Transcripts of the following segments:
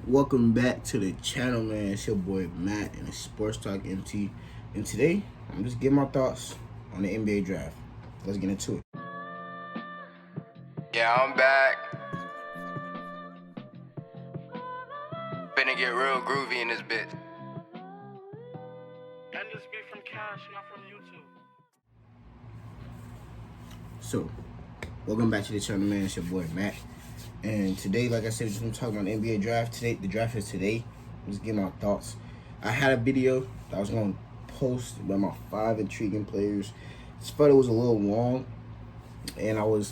Welcome back to the channel, man. It's your boy Matt and it's Sports Talk MT. And today, I'm just getting my thoughts on the NBA draft. Let's get into it. Yeah, I'm back. Finna get real groovy in this bitch. And just be from Cash, not from YouTube. So, welcome back to the channel, man. It's your boy Matt. And today, like I said, just gonna talk about the NBA draft. Today, the draft is today. I'm just getting my thoughts. I had a video that I was gonna post about my 5 intriguing players. This photo was a little long, and I feel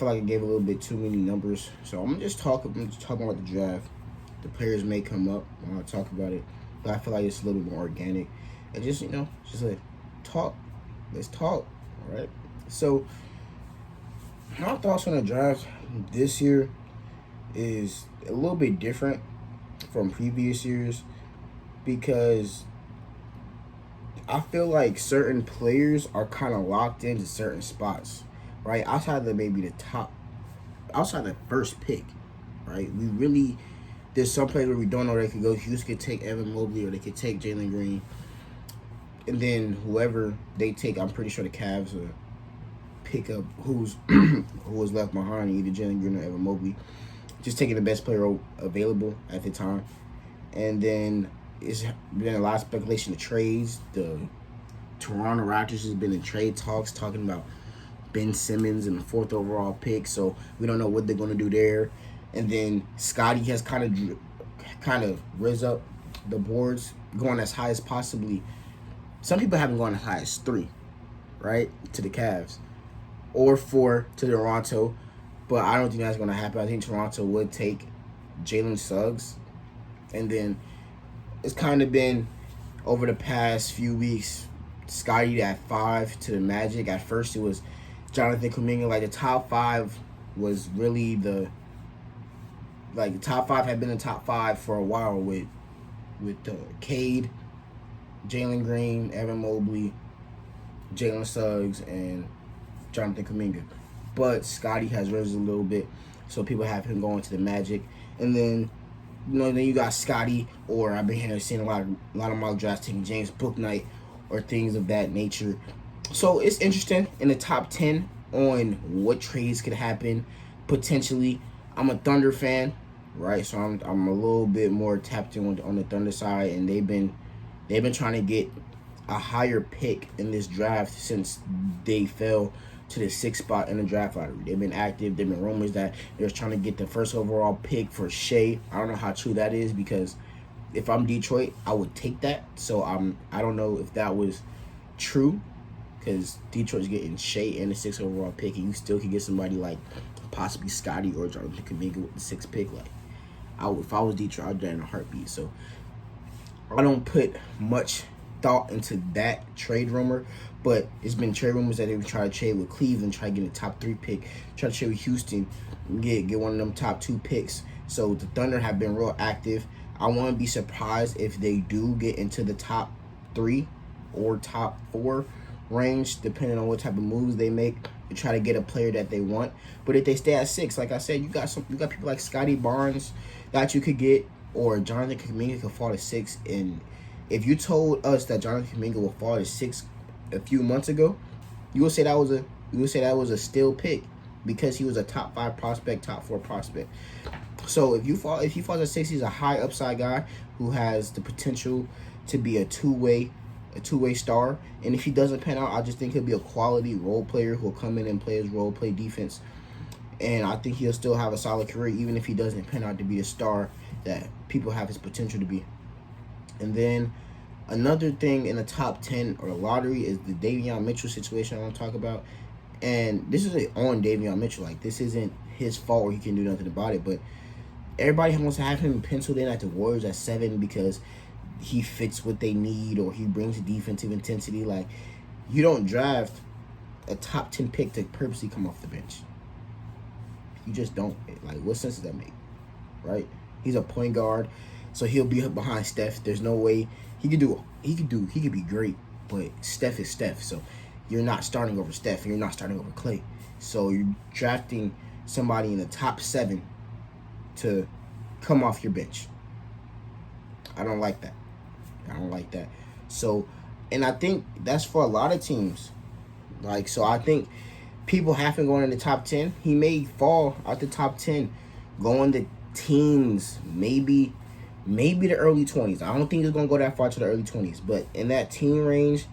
like I gave a little bit too many numbers. So I'm just talking about the draft. The players may come up when I talk about it, but I feel like it's a little bit more organic. And just, just like talk. Let's talk, all right? So my thoughts on the draft this year is a little bit different from previous years because I feel like certain players are kind of locked into certain spots, right? Outside the first pick, right? There's some players where we don't know they could go. Houston could take Evan Mobley or they could take Jalen Green. And then whoever they take, I'm pretty sure the Cavs will pick up who was left behind, either Jalen Green or Evan Mobley. Just taking the best player available at the time. And then it's been a lot of speculation of trades. The Toronto Raptors has been in trade talks talking about Ben Simmons and the 4th overall pick, so we don't know what they're going to do there. And then Scotty has kind of risen up the boards, going as high as possibly. Some people haven't gone as high as 3, right, to the Cavs, or 4 to Toronto, but I don't think that's going to happen. I think Toronto would take Jalen Suggs. And then it's kind of been over the past few weeks, Scotty at 5 to the Magic. At first it was Jonathan Kuminga. Like the top 5 was really the top 5 had been the top 5 for a while with Cade, Jalen Green, Evan Mobley, Jalen Suggs, and Jonathan Kuminga. But Scotty has risen a little bit, so people have him going to the Magic. And then then you got Scotty, or I've been seeing a lot of mock drafts taking James Bouknight or things of that nature. So it's interesting in the top 10 on what trades could happen potentially. I'm a Thunder fan, right? So I'm a little bit more tapped in on the Thunder side, and they've been trying to get a higher pick in this draft since they fell to the 6th spot in the draft lottery. They've been active. There've been rumors that they're trying to get the 1st overall pick for Shea. I don't know how true that is, because if I'm Detroit, I would take that. So I don't know if that was true, because Detroit's getting Shea and the 6th overall pick, and you still could get somebody like possibly Scotty or Jonathan Kuminga with the 6th pick. Like, if I was Detroit, I'd do that in a heartbeat. So I don't put much thought into that trade rumor, but it's been trade rumors that they would try to trade with Cleveland, try to get a top 3 pick, try to trade with Houston, get one of them top 2 picks. So the Thunder have been real active. I wouldn't be surprised if they do get into the top 3 or top 4 range, depending on what type of moves they make to try to get a player that they want. But if they stay at 6, like I said, you got people like Scotty Barnes that you could get, or Jonathan Kuminga could fall to 6. And if you told us that Jonathan Kuminga will fall to 6 a few months ago, you would say that was a steal pick, because he was a top 5 prospect, top 4 prospect. So if he falls at 6, he's a high upside guy who has the potential to be a two-way star. And if he doesn't pan out, I just think he'll be a quality role player who will come in and play his role, play defense. And I think he'll still have a solid career, even if he doesn't pan out to be the star that people have his potential to be. And then another thing in the top 10 or the lottery is the Davion Mitchell situation I want to talk about. And this is on Davion Mitchell. Like, this isn't his fault or he can do nothing about it. But everybody wants to have him penciled in at the Warriors at 7 because he fits what they need or he brings defensive intensity. Like, you don't draft a top 10 pick to purposely come off the bench. You just don't. Like, what sense does that make? Right? He's a point guard, so he'll be behind Steph. There's no way he could be great, but Steph is Steph. So you're not starting over Steph, and you're not starting over Klay. So you're drafting somebody in the top 7 to come off your bench. I don't like that. So, and I think that's for a lot of teams. Like, so I think people have him going in the top 10. He may fall out the top 10, going to teens, maybe the early 20s. I don't think he's going to go that far to the early 20s, but in that teen range,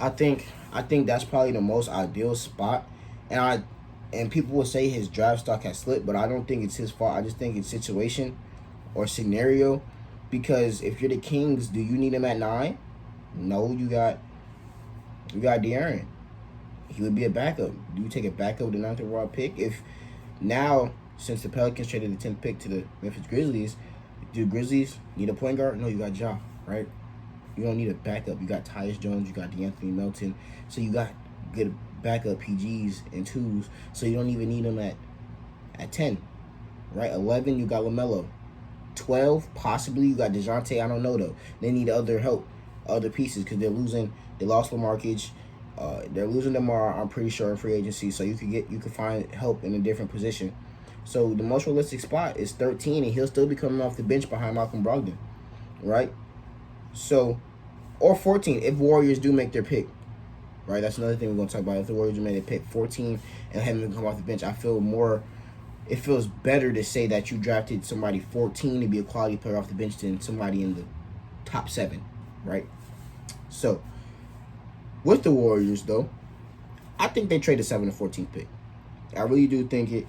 I think that's probably the most ideal spot. And people will say his draft stock has slipped, but I don't think it's his fault. I just think it's situation or scenario, because if you're the Kings, do you need him at 9? No, you got De'Aaron. He would be a backup. Do you take a backup with the 9th overall pick? If now, since the Pelicans traded the 10th pick to the Memphis Grizzlies, do Grizzlies need a point guard? No, you got Ja, right? You don't need a backup. You got Tyus Jones, you got DeAnthony Melton, so you got good backup PGs and 2s, so you don't even need them at 10, right? 11, you got LaMelo. 12, possibly you got DeJounte. I don't know though. They need other help, other pieces, because they lost LaMarcus. They're losing DeMar, I'm pretty sure, in free agency. So you could find help in a different position. So the most realistic spot is 13, and he'll still be coming off the bench behind Malcolm Brogdon, right? So, or 14 if Warriors do make their pick, right? That's another thing we're gonna talk about. If the Warriors made a pick 14 and have him come off the bench, it feels better to say that you drafted somebody 14 to be a quality player off the bench than somebody in the top 7, right? So, with the Warriors, though, I think they trade the 7 and 14th pick. I really do think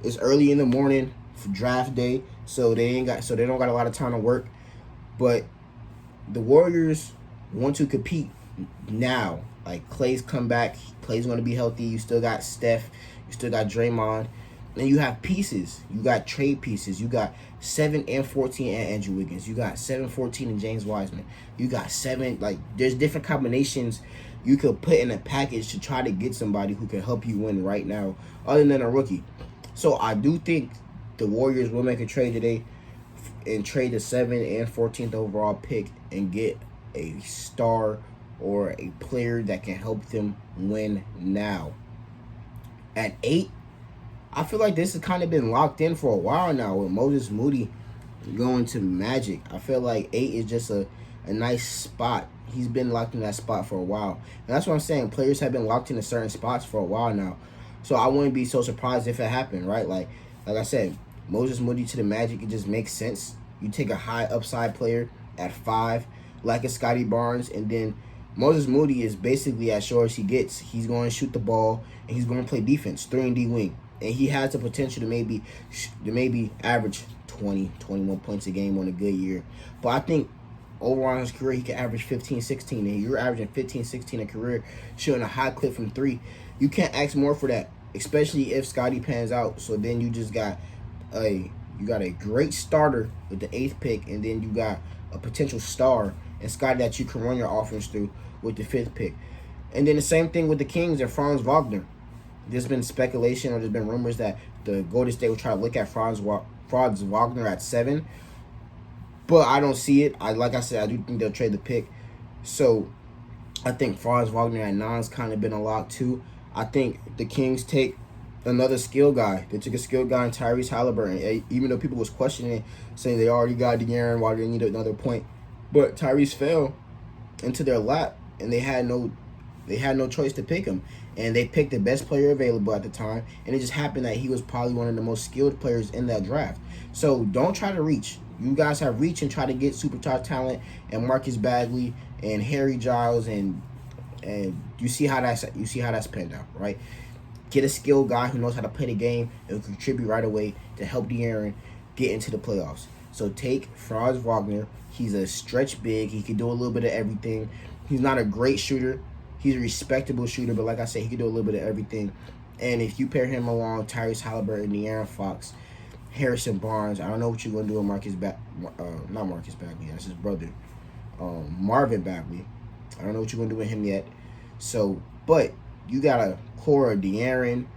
it's early in the morning for draft day, so they don't got a lot of time to work. But the Warriors want to compete now. Like, Klay's come back. Klay's going to be healthy. You still got Steph. You still got Draymond. And you have pieces. You got trade pieces. You got 7 and 14 and Andrew Wiggins. You got 7, 14 and James Wiseman. You got 7. Like, there's different combinations you could put in a package to try to get somebody who can help you win right now, other than a rookie. So I do think the Warriors will make a trade today and trade the 7 and 14th overall pick and get a star or a player that can help them win now. At 8, I feel like this has kind of been locked in for a while now with Moses Moody going to Magic. I feel like 8 is just a nice spot. He's been locked in that spot for a while. And that's what I'm saying. Players have been locked into certain spots for a while now. So I wouldn't be so surprised if it happened, right? Like I said, Moses Moody to the Magic, it just makes sense. You take a high upside player at 5, like a Scotty Barnes, and then Moses Moody is basically as sure as he gets. He's going to shoot the ball, and he's going to play defense, 3-and-D wing. And he has the potential to maybe average 20, 21 points a game on a good year. But I think overall in his career, he can average 15, 16. And you're averaging 15, 16 a career, shooting a high clip from 3. You can't ask more for that, especially if Scotty pans out. So then you just got a great starter with the 8th pick, and then you got a potential star and Scotty that you can run your offense through with the 5th pick. And then the same thing with the Kings and Franz Wagner. There's been speculation or there's been rumors that the Golden State will try to look at Franz Wagner at 7. But I don't see it. Like I said, I do think they'll trade the pick. So I think Franz Wagner at 9's kind of been a lock too. I think the Kings take another skill guy. They took a skill guy in Tyrese Halliburton. Even though people was questioning it, saying they already got De'Aaron, why do they need another point? But Tyrese fell into their lap, and they had no choice to pick him. And they picked the best player available at the time, and it just happened that he was probably one of the most skilled players in that draft. So don't try to reach. You guys have reached and try to get superstar talent and Marcus Bagley and Harry Giles, and you see how that's panned out, right? Get a skilled guy who knows how to play the game and will contribute right away to help De'Aaron get into the playoffs. So take Franz Wagner. He's a stretch big. He can do a little bit of everything. He's not a great shooter. He's a respectable shooter, but like I said, he can do a little bit of everything. And if you pair him along Tyrese Halliburton, De'Aaron Fox, Harrison Barnes, I don't know what you're going to do with not Marcus Bagley, that's his brother, Marvin Bagley. I don't know what you're going to do with him yet. So, but you got a core of De'Aaron,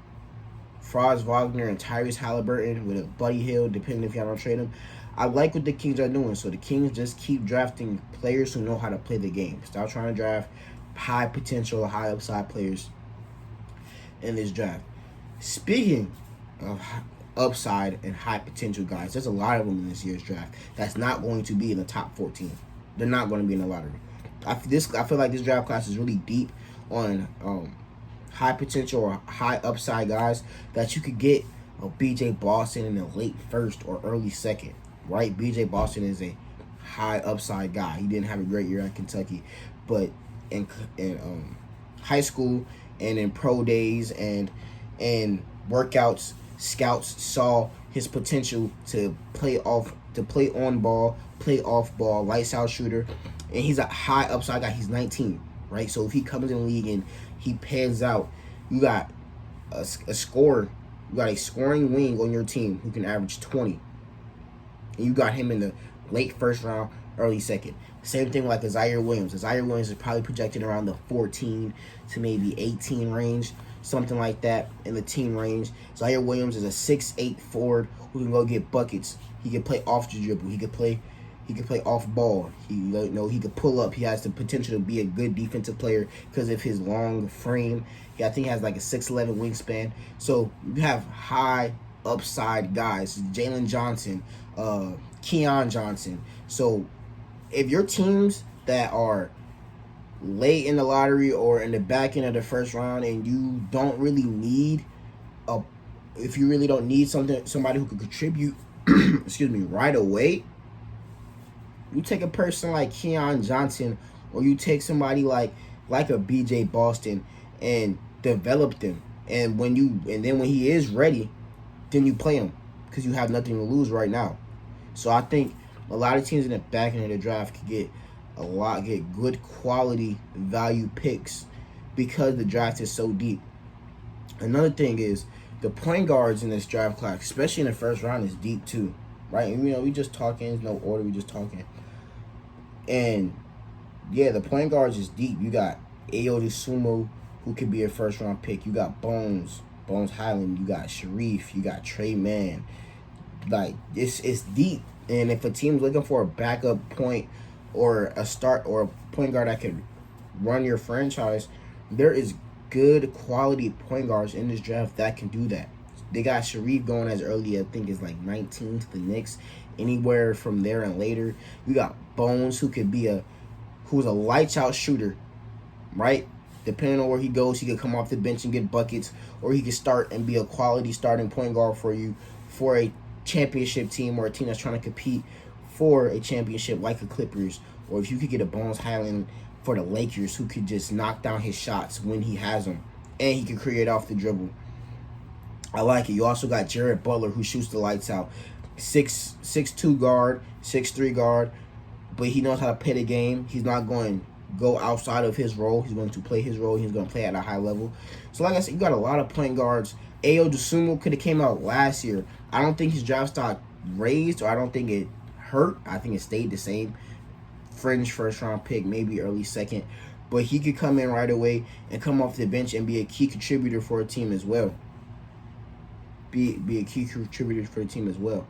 Franz Wagner, and Tyrese Halliburton with a Buddy Hield, depending if y'all don't trade him. I like what the Kings are doing. So the Kings just keep drafting players who know how to play the game. Stop trying to draft high potential, high upside players in this draft. Speaking upside and high potential guys. There's a lot of them in this year's draft that's not going to be in the top 14. They're not going to be in the lottery. I feel like this draft class is really deep on high potential or high upside guys that you could get a BJ Boston in the late first or early second, right? BJ Boston is a high upside guy. He didn't have a great year at Kentucky, but in high school and in pro days and workouts, scouts saw his potential to play on ball, play off ball, lights out shooter, and he's a high upside guy. He's 19, right? So if he comes in the league and he pans out, you got a scorer, you got a scoring wing on your team who can average 20, and you got him in the late first round, early second. Same thing like Zaire Williams. Zaire Williams is probably projected around the 14 to maybe 18 range, something like that in the team range. Zaire Williams is a 6'8" forward who can go get buckets. He can play off the dribble. He can play off ball. He could pull up. He has the potential to be a good defensive player because of his long frame. I think he has like a 6'11" wingspan. So you have high upside guys. Jalen Johnson, Keon Johnson. So if your teams that are late in the lottery or in the back end of the first round and you don't really need if you really don't need somebody who could contribute excuse me, right away, you take a person like Keon Johnson or you take somebody like a BJ Boston and develop them, and when he is ready, then you play him because you have nothing to lose right now. So I think a lot of teams in the back end of the draft could get good quality value picks because the draft is so deep. Another thing is the point guards in this draft class, especially in the first round, is deep too, right? And, we just talking, there's no order, we just talking. And yeah, the point guards is deep. You got Ayo Dosunmu, who could be a first round pick. You got Bones Highland. You got Sharif. You got Trey Mann. Like it's deep. And if a team's looking for a backup point or a start or a point guard that can run your franchise, there is good quality point guards in this draft that can do that. They got Sharif going as early, I think it's like 19 to the Knicks. Anywhere from there and later. You got Bones, who's a lights out shooter, right? Depending on where he goes, he could come off the bench and get buckets, or he could start and be a quality starting point guard for you for a championship team or a team that's trying to compete for a championship like the Clippers. Or if you could get a Bones Highland for the Lakers who could just knock down his shots when he has them, and he can create off the dribble. I like it. You also got Jared Butler, who shoots the lights out. 6'2" guard, 6'3" guard, but he knows how to play the game. He's not going to go outside of his role. He's going to play his role. He's going to play at a high level. So like I said, you got a lot of point guards. Ayo Dosunmu could have came out last year. I don't think his draft stock raised, or I don't think it hurt. I think it stayed the same. Fringe first round pick, maybe early second. But he could come in right away and come off the bench and be a key contributor for a team as well. Be a key contributor for the team as well.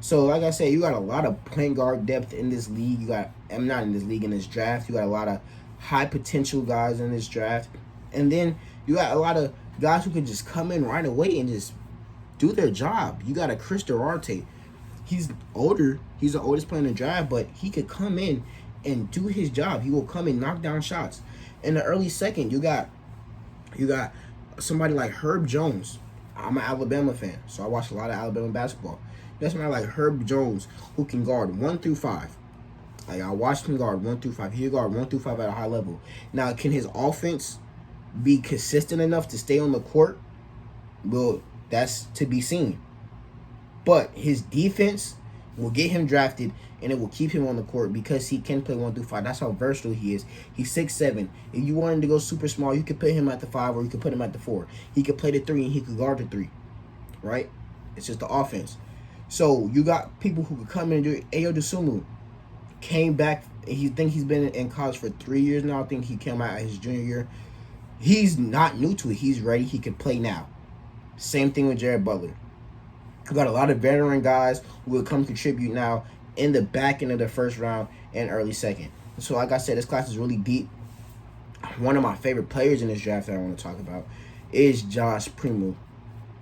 So, like I said, you got a lot of point guard depth in this league. In this draft. You got a lot of high potential guys in this draft. And then you got a lot of guys who can just come in right away and just do their job. You got a Chris Duarte. He's older. He's the oldest player in the draft, but he could come in and do his job. He will come and knock down shots. In the early second, you got somebody like Herb Jones. I'm an Alabama fan, so I watch a lot of Alabama basketball. That's somebody like Herb Jones who can guard 1 through 5. Like, I watched him guard 1 through 5. He can guard 1 through 5 at a high level. Now, can his offense be consistent enough to stay on the court? Well, that's to be seen. But his defense will get him drafted, and it will keep him on the court because he can play 1 through 5. That's how versatile he is. He's 6'7". If you want him to go super small, you could put him at the 5 or you could put him at the 4. He could play the 3 and he could guard the 3. Right? It's just the offense. So you got people who could come in and do it. Ayo Dosunmu came back. He's been in college for 3 years now. I think he came out his junior year. He's not new to it. He's ready. He can play now. Same thing with Jared Butler. We got a lot of veteran guys who will come contribute now in the back end of the first round and early second. So like I said, this class is really deep. One of my favorite players in this draft that I want to talk about is Josh Primo.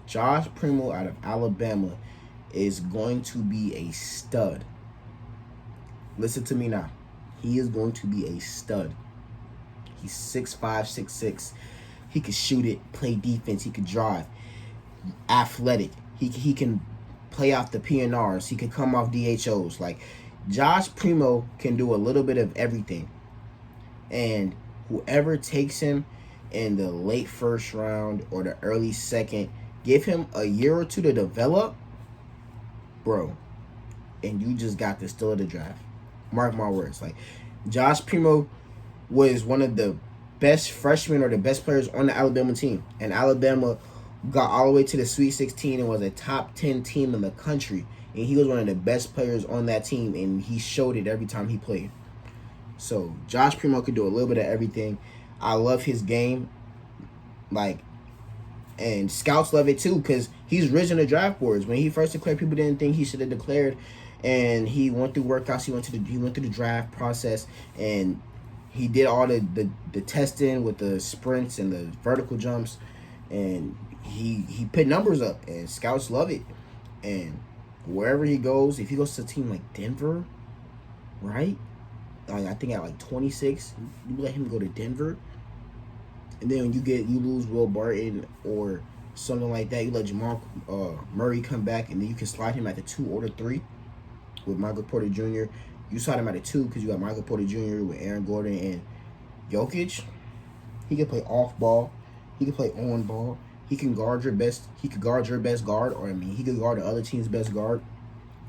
Josh Primo out of Alabama is going to be a stud. Listen to me now. He is going to be a stud. He's 6'5", 6'6". He can shoot it, play defense. He can drive. Athletic. He can play off the PNRs. He can come off DHOs. Like, Josh Primo can do a little bit of everything. And whoever takes him in the late first round or the early second, give him a year or two to develop, bro, and you just got the steal of the draft. Mark my words. Like, Josh Primo was one of the best freshmen or the best players on the Alabama team. And Alabama got all the way to the Sweet 16 and was a top 10 team in the country. And he was one of the best players on that team, and he showed it every time he played. So, Josh Primo could do a little bit of everything. I love his game. Like, and scouts love it too, because he's risen the draft boards. When he first declared, people didn't think he should have declared. And he went through workouts. He went through the draft process, and he did all the testing with the sprints and the vertical jumps, and he put numbers up, and scouts love it. And wherever he goes, if he goes to a team like Denver, right? Like, I think at like 26, you let him go to Denver, and then you lose Will Barton or something like that. You let Jamal Murray come back, and then you can slide him at the 2 or the 3 with Michael Porter Jr. You slide him at the 2 because you got Michael Porter Jr. with Aaron Gordon and Jokic. He can play off ball. He can play on ball. He can guard your best. He could guard your best guard, or he could guard the other team's best guard.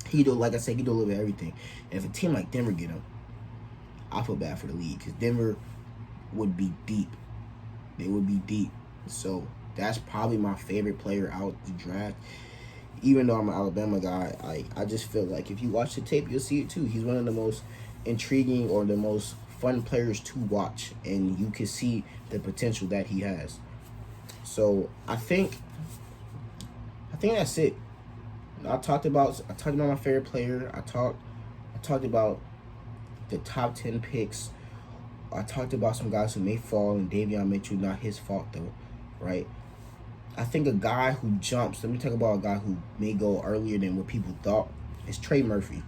He do, like I said, he do a little bit of everything. And if a team like Denver get him, I feel bad for the league, because Denver would be deep. They would be deep. So that's probably my favorite player out the draft. Even though I'm an Alabama guy, I just feel like if you watch the tape, you'll see it too. He's one of the most intriguing or the most fun players to watch, and you can see the potential that he has. So I think that's it. I talked about my favorite player. I talked about the top 10 picks. I talked about some guys who may fall, and Davion Mitchell, not his fault though, right? I think a guy who jumps, let me talk about a guy who may go earlier than what people thought, is Trey Murphy.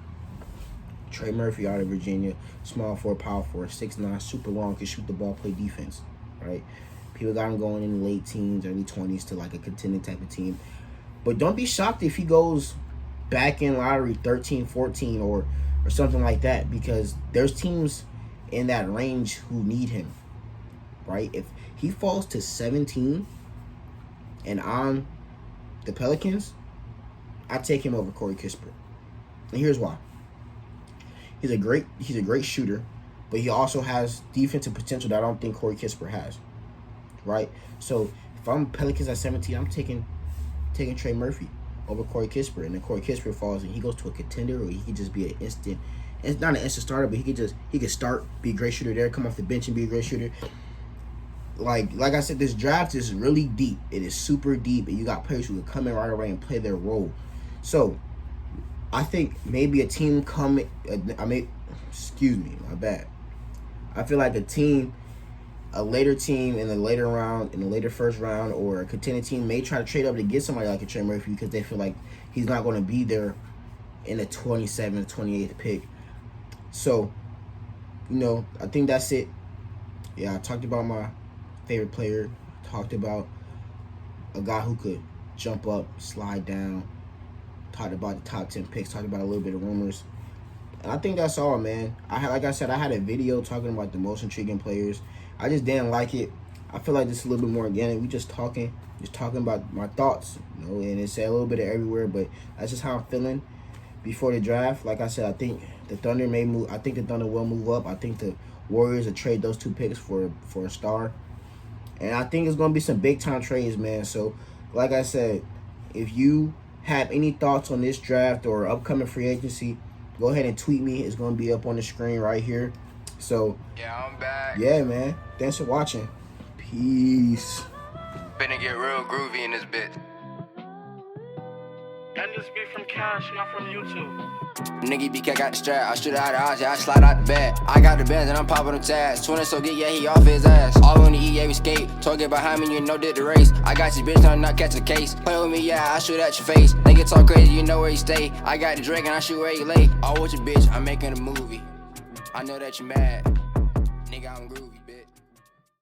Trey Murphy out of Virginia, small forward, power forward, 6'9", super long, can shoot the ball, play defense, right? People got him going in the late teens, early 20s to like a contending type of team. But don't be shocked if he goes back in lottery 13, 14, or something like that, because there's teams in that range who need him, right? If he falls to 17 and I'm the Pelicans, I take him over Corey Kispert. And here's why. He's a great shooter, but he also has defensive potential that I don't think Corey Kispert has, right? So if I'm Pelicans at 17, I'm taking Trey Murphy over Corey Kispert, and then Corey Kispert falls and he goes to a contender, or he could just be an instant. It's not an instant starter, but he could start, be a great shooter there, come off the bench and be a great shooter. Like I said, this draft is really deep. It is super deep, and you got players who can come in right away and play their role. So I think maybe a team my bad. I feel like a later team in the later round, in the later first round, or a contending team may try to trade up to get somebody like a Trey Murphy, because they feel like he's not going to be there in the 27th, 28th pick. So, I think that's it. Yeah, I talked about my favorite player, talked about a guy who could jump up, slide down, talked about the top 10 picks, talked about a little bit of rumors. And I think that's all, man. Like I said, I had a video talking about the most intriguing players. I just didn't like it. I feel like this is a little bit more organic. We just talking about my thoughts, and it's a little bit of everywhere, but that's just how I'm feeling before the draft. Like I said, I think the Thunder may move. I think the Thunder will move up. I think the Warriors will trade those 2 picks for a star. And I think it's going to be some big-time trades, man. So, like I said, if you have any thoughts on this draft or upcoming free agency, go ahead and tweet me. It's going to be up on the screen right here. So, Yeah, I'm back. yeah, man. Thanks for watching. Peace. Finna get real groovy in this bitch. And this be from Cash, not from YouTube. Nigga BK got the strap, I shoot out the eyes, yeah, I slide out the bed. I got the bands and I'm popping them tags. 20 so get, yeah, he off his ass. All on the EA we skate. Target behind me, you know, did the race. I got your bitch, I'm not catch a case. Play with me, yeah, I shoot at your face. Nigga talk crazy, you know where he stay. I got the drink and I shoot where he lay. All with your bitch, I'm making a movie. I know that you mad. Nigga, I'm